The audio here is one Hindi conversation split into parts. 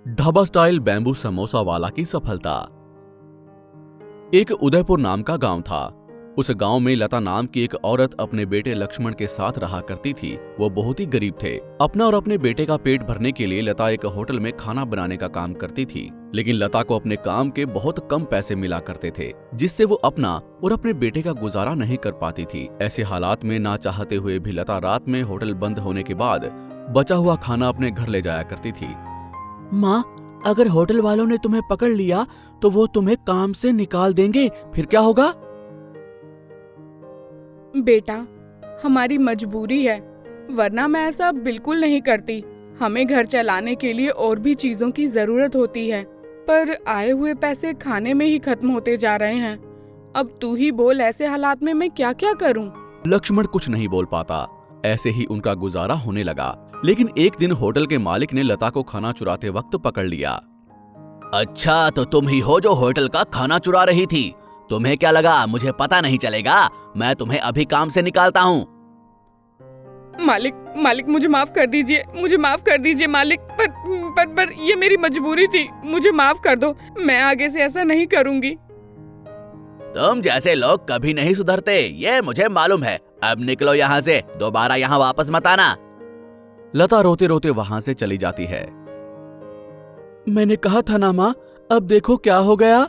ढाबा स्टाइल बैम्बू समोसा वाला की सफलता। एक उदयपुर नाम का गांव था। उस गांव में लता नाम की एक औरत अपने बेटे लक्ष्मण के साथ रहा करती थी। वो बहुत ही गरीब थे। अपना और अपने बेटे का पेट भरने के लिए लता एक होटल में खाना बनाने का काम करती थी, लेकिन लता को अपने काम के बहुत कम पैसे मिला करते थे, जिससे वो अपना और अपने बेटे का गुजारा नहीं कर पाती थी। ऐसे हालात में ना चाहते हुए भी लता रात में होटल बंद होने के बाद बचा हुआ खाना अपने घर ले जाया करती थी। माँ, अगर होटल वालों ने तुम्हें पकड़ लिया तो वो तुम्हें काम से निकाल देंगे, फिर क्या होगा? बेटा, हमारी मजबूरी है, वरना मैं ऐसा बिल्कुल नहीं करती। हमें घर चलाने के लिए और भी चीजों की जरूरत होती है, पर आए हुए पैसे खाने में ही खत्म होते जा रहे हैं। अब तू ही बोल, ऐसे हालात में मैं क्या क्या करूं? लक्ष्मण कुछ नहीं बोल पाता। ऐसे ही उनका गुजारा होने लगा। लेकिन एक दिन होटल के मालिक ने लता को खाना चुराते वक्त पकड़ लिया। अच्छा, तो तुम ही हो जो होटल का खाना चुरा रही थी। तुम्हें क्या लगा मुझे पता नहीं चलेगा? मैं तुम्हें अभी काम से निकालता हूँ। मालिक मुझे माफ कर दीजिए, मुझे माफ कर दीजिए मालिक। पर ये मेरी मजबूरी थी, मुझे माफ कर दो। मैं आगे से ऐसा नहीं करूंगी। तुम जैसे लोग कभी नहीं सुधरते, ये मुझे मालूम है। अब निकलो यहाँ से, दोबारा यहाँ वापस मत आना। लता रोते रोते वहां से चली जाती है। मैंने कहा था ना माँ, अब देखो क्या हो गया।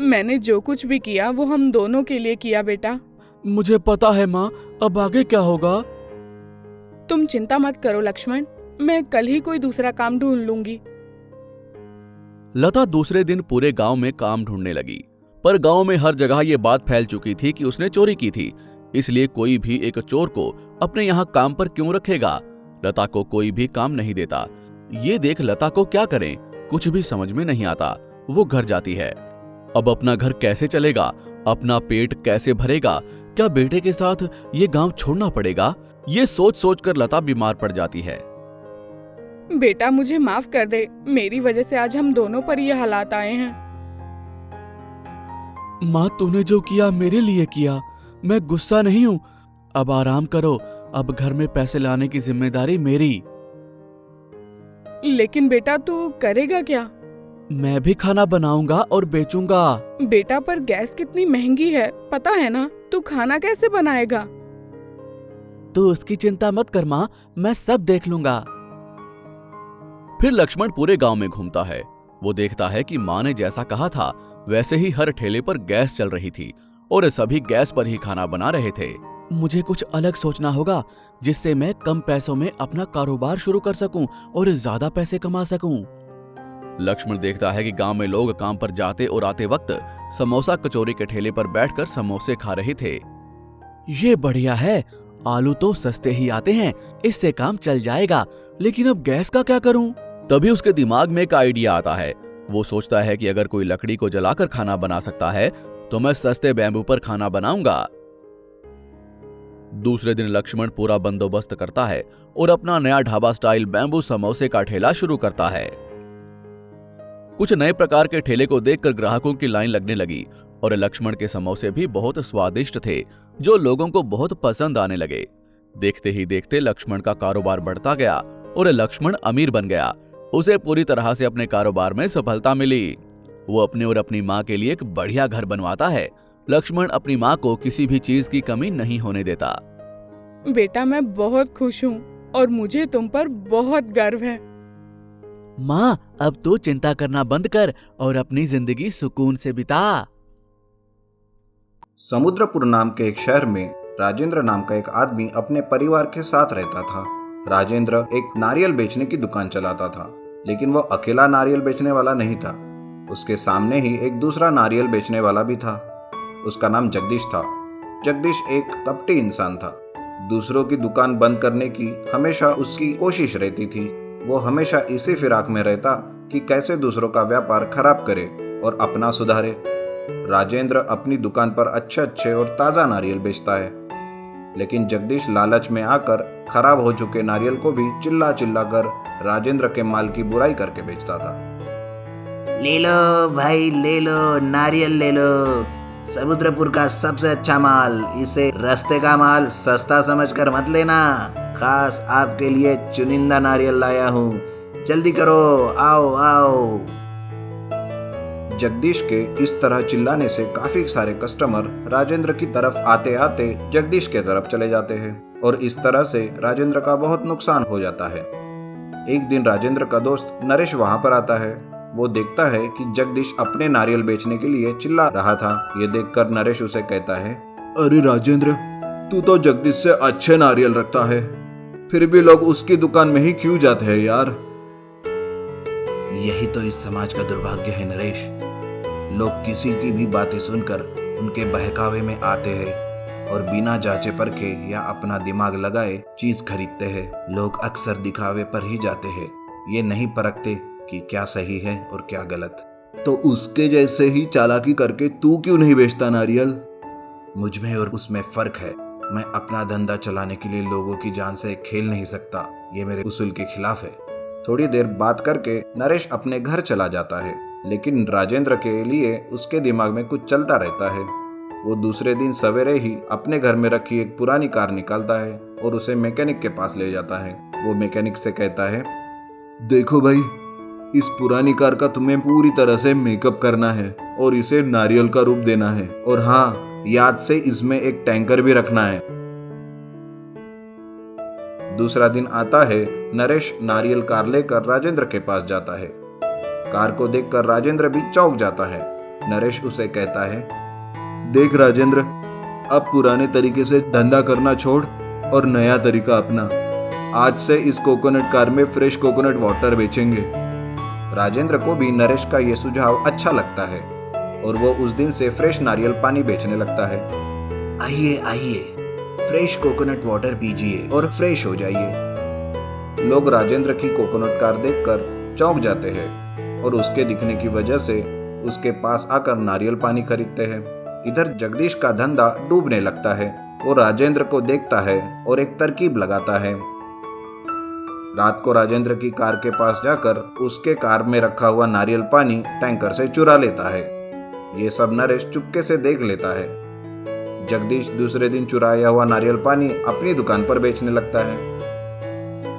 मैंने जो कुछ भी किया वो हम दोनों के लिए किया बेटा। मुझे पता है माँ, अब आगे क्या होगा? तुम चिंता मत करो लक्ष्मण, मैं कल ही कोई दूसरा काम ढूंढ लूंगी। लता दूसरे दिन पूरे गांव में काम ढूंढने लगी, पर गांव में हर जगह ये बात फैल चुकी थी कि उसने चोरी की थी। इसलिए कोई भी एक चोर को अपने यहाँ काम पर क्यों रखेगा। लता को कोई भी काम नहीं देता। ये देख लता को क्या करें कुछ भी समझ में नहीं आता। वो घर जाती है। अब अपना घर कैसे चलेगा, अपना पेट कैसे भरेगा, क्या बेटे के साथ ये गांव छोड़ना पड़ेगा? ये सोच सोच कर लता बीमार पड़ जाती है। बेटा, मुझे माफ कर दे, मेरी वजह से आज हम दोनों पर ये हालात आए हैं। माँ, तूने जो किया मेरे लिए किया, मैं गुस्सा नहीं हूँ। अब आराम करो, अब घर में पैसे लाने की जिम्मेदारी मेरी। लेकिन बेटा, तू करेगा क्या? मैं भी खाना बनाऊंगा और बेचूंगा। बेटा, पर गैस कितनी महंगी है, पता है ना? तू खाना कैसे बनाएगा? तू उसकी चिंता मत कर माँ, मैं सब देख लूंगा। फिर लक्ष्मण पूरे गांव में घूमता है। वो देखता है कि माँ ने जैसा कहा था वैसे ही हर ठेले पर गैस चल रही थी और सभी गैस पर ही खाना बना रहे थे। मुझे कुछ अलग सोचना होगा, जिससे मैं कम पैसों में अपना कारोबार शुरू कर सकूं और ज्यादा पैसे कमा सकूं। लक्ष्मण देखता है कि गांव में लोग काम पर जाते और आते वक्त समोसा कचौरी के ठेले पर बैठकर समोसे खा रहे थे। ये बढ़िया है, आलू तो सस्ते ही आते हैं, इससे काम चल जाएगा। लेकिन अब गैस का क्या करूं? तभी उसके दिमाग में एक आइडिया आता है। वो सोचता है कि अगर कोई लकड़ी को जलाकर खाना बना सकता है तो मैं सस्ते बैम्बू पर खाना बनाऊंगा। दूसरे दिन लक्ष्मण पूरा बंदोबस्त करता है और अपना नया ढाबा स्टाइल बैम्बू समोसे का ठेला शुरू करता है। कुछ नए प्रकार के ठेले को देखकर ग्राहकों की लाइन लगने लगी और लक्ष्मण के समोसे भी बहुत स्वादिष्ट थे, जो लोगों को बहुत पसंद आने लगे। देखते ही देखते लक्ष्मण का कारोबार बढ़ता गया और लक्ष्मण अमीर बन गया। उसे पूरी तरह से अपने कारोबार में सफलता मिली। वो अपने और अपनी माँ के लिए एक बढ़िया घर बनवाता है। लक्ष्मण अपनी माँ को किसी भी चीज की कमी नहीं होने देता। बेटा, मैं बहुत खुश हूँ और मुझे तुम पर बहुत गर्व है। माँ, अब तो चिंता करना बंद कर और अपनी जिंदगी सुकून से बिता। समुद्रपुर नाम के एक शहर में राजेंद्र नाम का एक आदमी अपने परिवार के साथ रहता था। राजेंद्र एक नारियल बेचने की दुकान चलाता था, लेकिन वो अकेला नारियल बेचने वाला नहीं था। उसके सामने ही एक दूसरा नारियल बेचने वाला भी था। उसका नाम जगदीश था। जगदीश एक कपटी इंसान था। दूसरों की दुकान बंद करने की हमेशा उसकी कोशिश रहती थी। वो हमेशा इसी फिराक में रहता कि कैसे दूसरों का व्यापार खराब करे और अपना सुधारे। राजेंद्र अपनी दुकान पर अच्छे अच्छे और ताज़ा नारियल बेचता है, लेकिन जगदीश लालच में आकर खराब हो चुके नारियल को भी चिल्ला चिल्ला कर राजेंद्र के माल की बुराई करके बेचता था। ले लो भाई, ले लो, नारियल ले लो, समुद्रपुर का सबसे अच्छा माल। इसे रास्ते का माल सस्ता समझकर मत लेना, खास आपके लिए चुनिंदा नारियल लाया हूँ जल्दी करो, आओ आओ। जगदीश के इस तरह चिल्लाने से काफी सारे कस्टमर राजेंद्र की तरफ आते आते जगदीश के तरफ चले जाते हैं और इस तरह से राजेंद्र का बहुत नुकसान हो जाता है। एक दिन राजेंद्र का दोस्त नरेश वहां पर आता है। वो देखता है कि जगदीश अपने नारियल बेचने के लिए चिल्ला रहा था। ये देखकर नरेश उसे कहता है, अरे राजेंद्र, तू तो जगदीश से अच्छे नारियल रखता है, फिर भी लोग उसकी दुकान में ही क्यों जाते हैं यार? यही तो इस समाज का दुर्भाग्य है नरेश। लोग किसी की भी बातें सुनकर उनके बहकावे में आते हैं और बिना जांचे परखे या अपना दिमाग लगाए चीज खरीदते हैं। लोग अक्सर दिखावे पर ही जाते हैं, ये नहीं परखते कि क्या सही है और क्या गलत। तो उसके जैसे ही चालाकी करके तू क्यों नहीं बेचता नारियल? मुझ में और उसमें फर्क है। मैं अपना धंधा चलाने के लिए लोगों की जान से खेल नहीं सकता। ये मेरे उसूल के खिलाफ है। थोड़ी देर बात करके नरेश अपने घर चला जाता है, लेकिन राजेंद्र के लिए उसके दिमाग में कुछ चलता रहता है। वो दूसरे दिन सवेरे ही अपने घर में रखी एक पुरानी कार निकालता है और उसे मैकेनिक के पास ले जाता है। वो मैकेनिक से कहता है, देखो भाई, इस पुरानी कार का तुम्हें पूरी तरह से मेकअप करना है और इसे नारियल का रूप देना है, और हाँ, याद से इसमें एक टैंकर भी रखना है। दूसरा दिन आता है। नरेश नारियल कार लेकर राजेंद्र के पास जाता है। कार को देखकर राजेंद्र भी चौंक जाता है। नरेश उसे कहता है, देख राजेंद्र, अब पुराने तरीके से धंधा करना छोड़ और नया तरीका अपना। आज से इस कोकोनट कार में फ्रेश कोकोनट वाटर बेचेंगे। राजेंद्र को भी नरेश का ये सुझाव अच्छा लगता है और वो उस दिन से फ्रेश नारियल पानी बेचने लगता है। आइए आइए, फ्रेश कोकोनट वाटर पीजिए और फ्रेश हो जाइए। लोग राजेंद्र की कोकोनट कार देखकर चौंक जाते हैं और उसके दिखने की वजह से उसके पास आकर नारियल पानी खरीदते हैं। इधर जगदीश का धंधा डूबने लगता है। वो राजेंद्र को देखता है और एक तरकीब लगाता है। रात को राजेंद्र की कार के पास जाकर उसके कार में रखा हुआ नारियल पानी टैंकर से चुरा लेता है। ये सब नरेश चुपके से देख लेता है। जगदीश दूसरे दिन चुराया हुआ नारियल पानी अपनी दुकान पर बेचने लगता है।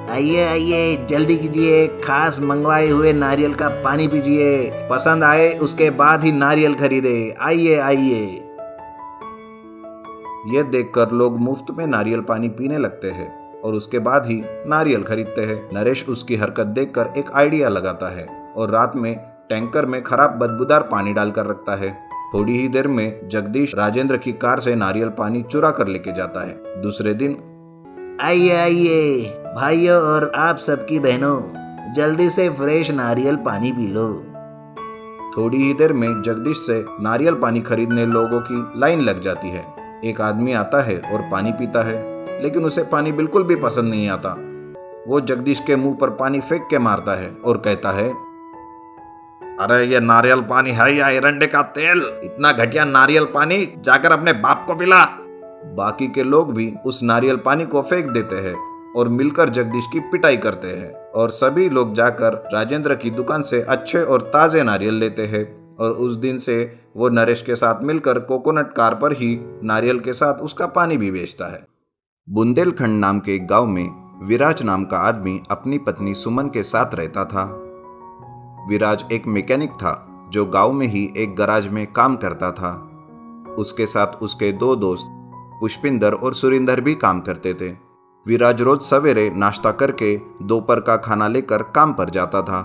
आइए आइए, जल्दी कीजिए, खास मंगवाए हुए नारियल का पानी पीजिए। पसंद आए उसके बाद ही नारियल खरीदे। आइए आइए। ये देखकर लोग मुफ्त में नारियल पानी पीने लगते हैं और उसके बाद ही नारियल खरीदते हैं। नरेश उसकी हरकत देखकर एक आइडिया लगाता है और रात में टैंकर में खराब बदबूदार पानी डालकर रखता है। थोड़ी ही देर में जगदीश राजेंद्र की कार से नारियल पानी चुरा कर लेके जाता है। दूसरे दिन, आइए आइए भाइयों और आप सबकी बहनों, जल्दी से फ्रेश नारियल पानी पी लो। थोड़ी ही देर में जगदीश से नारियल पानी खरीदने लोगों की लाइन लग जाती है। एक आदमी आता है और पानी पीता है, लेकिन उसे पानी बिल्कुल भी पसंद नहीं आता। वो जगदीश के मुंह पर पानी फेंक के मारता है और कहता है, अरे ये नारियल पानी है या एरंडे का तेल? इतना घटिया नारियल पानी जाकर अपने बाप को पिला। बाकी के लोग भी उस नारियल पानी को फेंक देते हैं और मिलकर जगदीश की पिटाई करते हैं और सभी लोग जाकर राजेंद्र की दुकान से अच्छे और ताजे नारियल लेते हैं और उस दिन से वो नरेश के साथ मिलकर कोकोनट कार पर ही नारियल के साथ उसका पानी भी बेचता है। बुंदेलखंड नाम के एक गांव में विराज नाम का आदमी अपनी पत्नी सुमन के साथ रहता था। विराज एक मैकेनिक था जो गांव में ही एक गैराज में काम करता था। उसके साथ उसके दो दोस्त पुष्पिंदर और सुरिंदर भी काम करते थे। विराज रोज सवेरे नाश्ता करके दोपहर का खाना लेकर काम पर जाता था।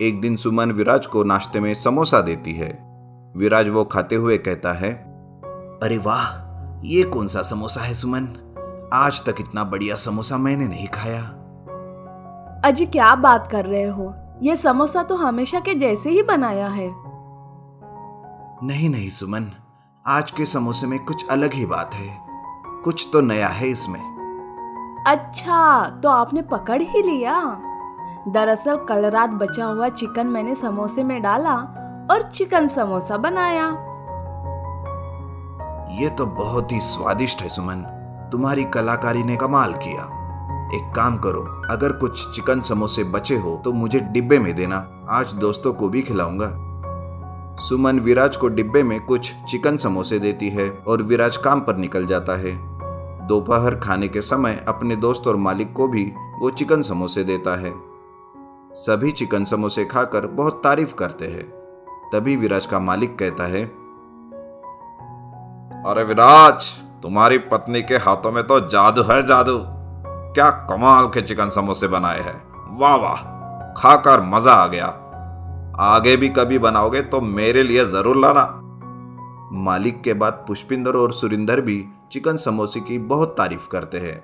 एक दिन सुमन विराज को नाश्ते में समोसा देती है। विराज वो खाते हुए कहता है, अरे वाह, ये कौन सा समोसा है सुमन? आज तक इतना बढ़िया समोसा मैंने नहीं खाया। अजी क्या बात कर रहे हो? ये समोसा तो हमेशा के जैसे ही बनाया है। नहीं नहीं सुमन, आज के समोसे में कुछ अलग ही बात है। कुछ तो नया है इसमें। अच्छा, तो आपने पकड़ ही लिया। दरअसल कल रात बचा हुआ चिकन मैंने समोसे में डाला और चिकन समोसा बनाया। ये तो बहुत ही स्वादिष्ट है सुमन। तुम्हारी कलाकारी ने कमाल किया। एक काम करो, अगर कुछ चिकन समोसे बचे हो तो मुझे डिब्बे में देना, आज दोस्तों को भी खिलाऊंगा। सुमन विराज को डिब्बे में कुछ चिकन समोसे देती है और विराज काम पर निकल जाता है। दोपहर खाने के समय अपने दोस्त और मालिक को भी वो चिकन समोसे देता है। सभी चिकन समोसे खाकर बहुत तारीफ करते हैं। तभी विराज का मालिक कहता है, अरे विराज, तुम्हारी पत्नी के हाथों में तो जादू है, जादू। क्या कमाल के चिकन समोसे बनाए हैं, वाह वाह, खाकर मजा आ गया। आगे भी कभी बनाओगे तो मेरे लिए जरूर लाना। मालिक के बाद पुष्पिंदर और सुरिंदर भी चिकन समोसे की बहुत तारीफ करते हैं।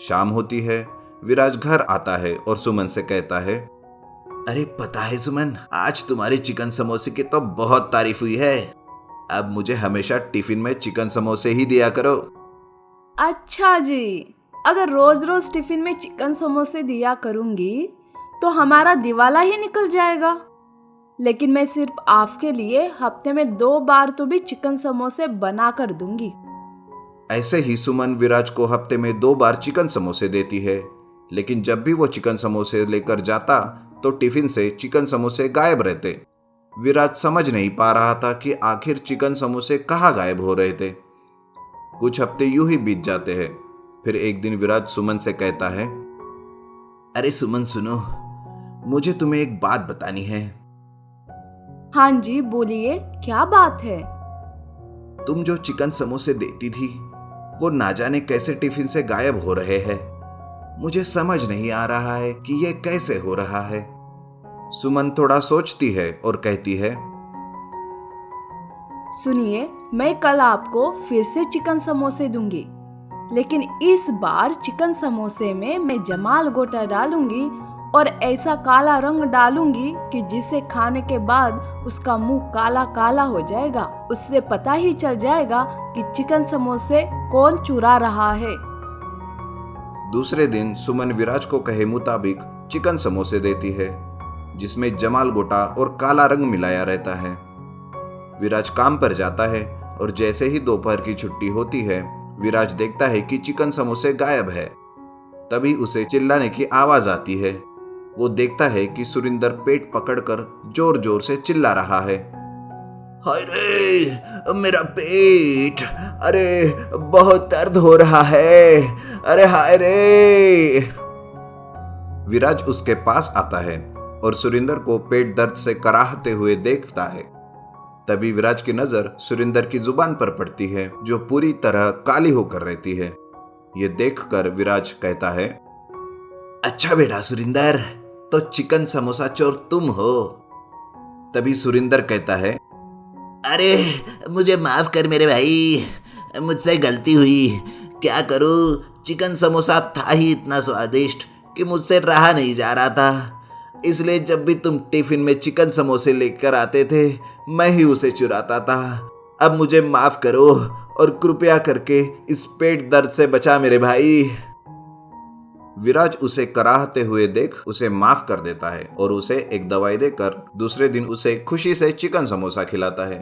शाम होती है, विराज घर आता है और सुमन से कहता है, अरे पता है सुमन, आज तुम्हारे चिकन समोसे की तो बहुत तारीफ हुई है। अब मुझे हमेशा टिफिन में चिकन समोसे ही दिया करो। अच्छा जी, अगर रोज रोज टिफिन में चिकन समोसे दिया करूंगी तो हमारा दिवाला ही निकल जाएगा। लेकिन मैं सिर्फ आपके लिए हफ्ते में 2 बार तो भी चिकन समोसे बना कर दूंगी। ऐसे ही सुमन विराज को हफ्ते में 2 बार चिकन समोसे देती है। लेकिन जब भी वो चिकन समोसे लेकर जाता तो टिफिन से चिकन समोसे गायब रहते। विराज समझ नहीं पा रहा था कि आखिर चिकन समोसे कहाँ गायब हो रहे थे। कुछ हफ्ते यूं ही बीत जाते हैं। फिर एक दिन विराज सुमन से कहता है, अरे सुमन सुनो, मुझे तुम्हें एक बात बतानी है। हाँ जी बोलिए, क्या बात है? तुम जो चिकन समोसे देती थी वो ना जाने कैसे टिफिन से गायब हो रहे हैं। मुझे समझ नहीं आ रहा है कि ये कैसे हो रहा है। सुमन थोड़ा सोचती है और कहती है, सुनिए, मैं कल आपको फिर से चिकन समोसे दूंगी, लेकिन इस बार चिकन समोसे में मैं जमाल गोटा डालूंगी और ऐसा काला रंग डालूंगी कि जिसे खाने के बाद उसका मुंह काला काला हो जाएगा। उससे पता ही चल जाएगा कि चिकन समोसे कौन चुरा रहा है। दूसरे दिन सुमन विराज को कहे मुताबिक चिकन समोसे देती है, जिसमें जमाल गोटा और काला रंग मिलाया रहता है। विराज काम पर जाता है और जैसे ही दोपहर की छुट्टी होती है, विराज देखता है कि चिकन समोसे गायब है। तभी उसे चिल्लाने की आवाज आती है। वो देखता है कि सुरिंदर पेट पकड़कर जोर जोर से चिल्ला रहा है, हाय रे मेरा पेट, अरे बहुत दर्द हो रहा है, अरे हाय रे। विराज उसके पास आता है और सुरिंदर को पेट दर्द से कराहते हुए देखता है। तभी विराज की नजर सुरिंदर की जुबान पर पड़ती है, जो पूरी तरह काली होकर रहती है। ये देखकर विराज कहता है, अच्छा बेटा सुरिंदर, तो चिकन समोसा चोर तुम हो। तभी सुरिंदर कहता है, अरे मुझे माफ कर मेरे भाई, मुझसे गलती हुई। क्या करूं, चिकन समोसा था ही इतना स्वादिष्ट कि मुझसे रहा नहीं जा रहा था। इसलिए जब भी तुम टिफिन में चिकन समोसे लेकर आते थे, मैं ही उसे चुराता था। अब मुझे माफ करो और कृपया करके इस पेट दर्द से बचा मेरे भाई। विराज उसे कराहते हुए देख उसे माफ कर देता है और उसे एक दवाई देकर दूसरे दिन उसे खुशी से चिकन समोसा खिलाता है।